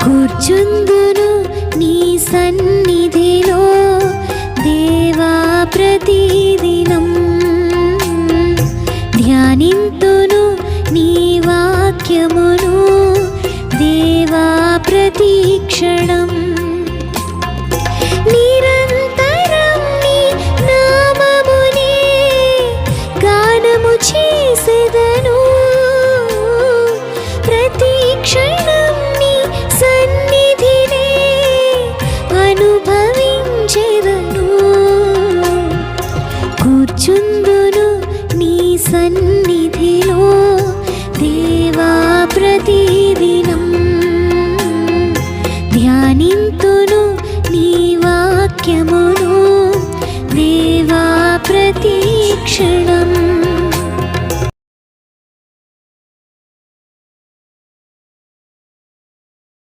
కూర్చుందును నీ సన్నిధిలో దేవా ప్రతిదినం, ధ్యానింతును నీ వాక్యమును దేవా ప్రతిక్షణం. నిరంతరం నీ నామమునే గానము చేసెదను, ప్రతిక్షణం నీ సన్నిధినే అనుభవించెదను. కూర్చుందును నీ సన్నిధిలో దేవా ప్రతిదినం, ధ్యానింతును నీ వాక్యమును దేవా ప్రతిక్షణం.